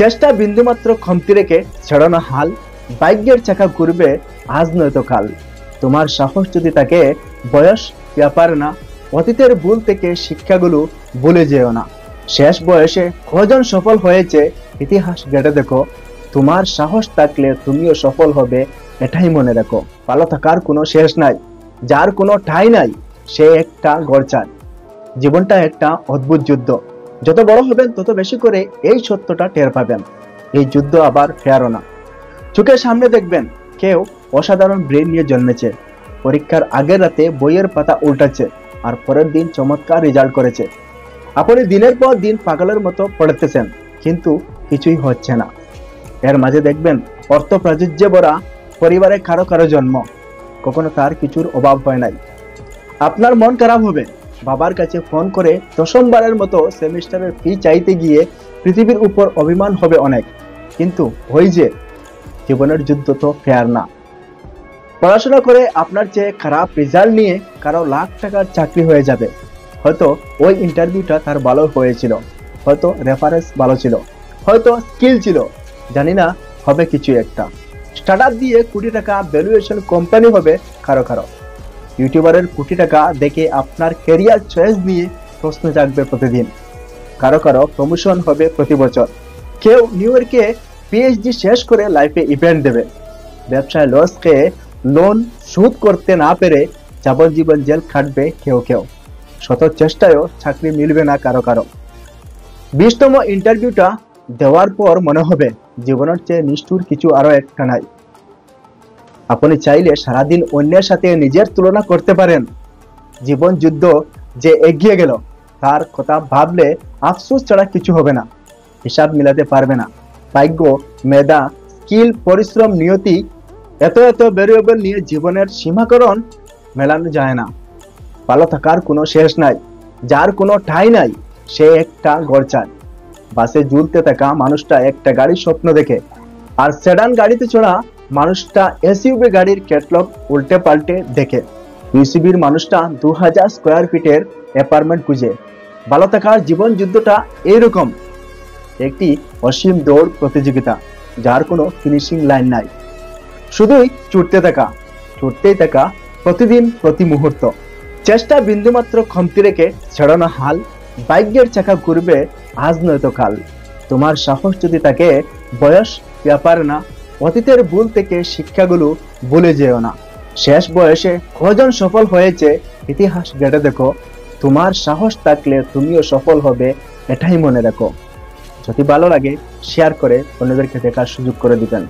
চেষ্টা বিন্দুমাত্র কমতি রেখে ছেড়ো না হাল। ভাগ্যের চাকা ঘুরবে আজ নয়তো কাল। তোমার সাহস যদি থাকে, বয়স ব্যাপার না। অতীতের ভুল থেকে শিক্ষাগুলো ভুলে যেও না। শেষ বয়সে কজন সফল হয়েছে ইতিহাস ঘেটে দেখো। তোমার সাহস থাকলে তুমিও সফল হবে, এটাই মনে রাখো। ভালো থাকার কোনো শেষ নাই, যার কোনো ঠাঁই নাই সে একটা গড়চার। জীবনটা একটা অদ্ভুত যুদ্ধ। যত বড় হবেন তত বেশি করে এই সত্যটা টের পাবেন। এই যুদ্ধ আবার ফেরো না। চোখের সামনে দেখবেন কেউ অসাধারণ ব্রেন নিয়ে জন্মেছে, পরীক্ষার আগের রাতে বইয়ের পাতা উল্টাচ্ছে আর পরের দিন চমৎকার রেজাল্ট করেছে। আপনি দিনের পর দিন পাগলের মতো পড়তেছেন, কিন্তু কিছুই হচ্ছে না। এর মাঝে দেখবেন অর্থ প্রাচুর্যে ভরা পরিবারে কারো কারো জন্ম, কখনো তার কিছুর অভাব হয় নাই। আপনার মন খারাপ হবে, বাবার কাছে ফোন করে দশমবারের মতো সেমিস্টারের ফি চাইতে গিয়ে পৃথিবীর উপর অভিমান হবে অনেক। কিন্তু ওই যে জীবনের যুদ্ধ তো ফেয়ার না। পড়াশোনা করে আপনার চেয়ে খারাপ রেজাল্ট নিয়ে কারো লাখ টাকার চাকরি হয়ে যাবে। হয়তো ওই ইন্টারভিউটা তার ভালো হয়েছিল, হয়তো রেফারেন্স ভালো ছিল, হয়তো স্কিল ছিল, জানি না, হবে কিছু একটা। স্টার্টআপ দিয়ে কোটি টাকা ভ্যালুয়েশন কোম্পানি হবে কারো কারো। ইউটিউবারের কোটি টাকা দেখে আপনার ক্যারিয়ার চয়েস নিয়ে প্রশ্ন জাগবে প্রতিদিন। কারো কারো প্রমোশন হবে প্রতি বছর। কেউ নিউ ইয়র্কে পিএইচডি শেষ করে লাইফে ইভেন্ট দেবে। ব্যবসায় লস খেয়ে লোন শোধ করতে না পেরে যাবজ্জীবন জেল খাটবে কেউ কেউ। শত চেষ্টায়ও চাকরি মিলবে না কারো কারো। 20তম ইন্টারভিউটা দেওয়ার পর মনে হবে জীবনের চেয়ে নিষ্ঠুর কিছু আরো একটা নাই। আপনি চাইলে সারাদিন অন্যের সাথে নিজের তুলনা করতে পারেন। জীবন যুদ্ধ যে এগিয়ে গেল তার কথা ভাবলে আফসোস ছাড়া কিছু হবে না। হিসাব মিলাতে পারবে না। ভাগ্য, মেধা, স্কিল, পরিশ্রম, নিয়তি, এত এত ভেরিয়েবল নিয়ে জীবনের সীমাকরণ মেলানো যায় না। ভালো থাকার কোনো শেষ নাই, যার কোনো ঠাঁই নাই সে একটা গড়চার। বাসে ঝুলতে থাকা মানুষটা একটা গাড়ির স্বপ্ন দেখে, আর সেডান গাড়িতে চড়া মানুষটা এসইউভি গাড়ির ক্যাটলগ উল্টে পাল্টে দেখে। ইউসিবির মানুষটা 2000 স্কোয়ার ফিটের অ্যাপার্টমেন্ট খুঁজে। ভালো থাকার জীবন যুদ্ধটা এইরকম, একটি অসীম দৌড় প্রতিযোগিতা যার কোনো ফিনিশিং লাইন নাই। শুধুই ছুটতেই থাকা প্রতিদিন প্রতি মুহূর্ত। চেষ্টা বিন্দুমাত্র কমতি রেখে ছেড়ো না হাল। ভাগ্যের চাকা ঘুরবে আজ নয়তো কাল। তোমার সাহস যদি থাকে, বয়স ব্যাপার না। অতীতের ভুল থেকে শিক্ষাগুলো ভুলে যেও না। শেষ বয়সে কজন সফল হয়েছে ইতিহাস ঘেটে দেখো। তোমার সাহস থাকলে তুমিও সফল হবে, এটাই মনে রাখো। যদি ভালো লাগে শেয়ার করে অন্যদেরকে দেখার সুযোগ করে দিবেন।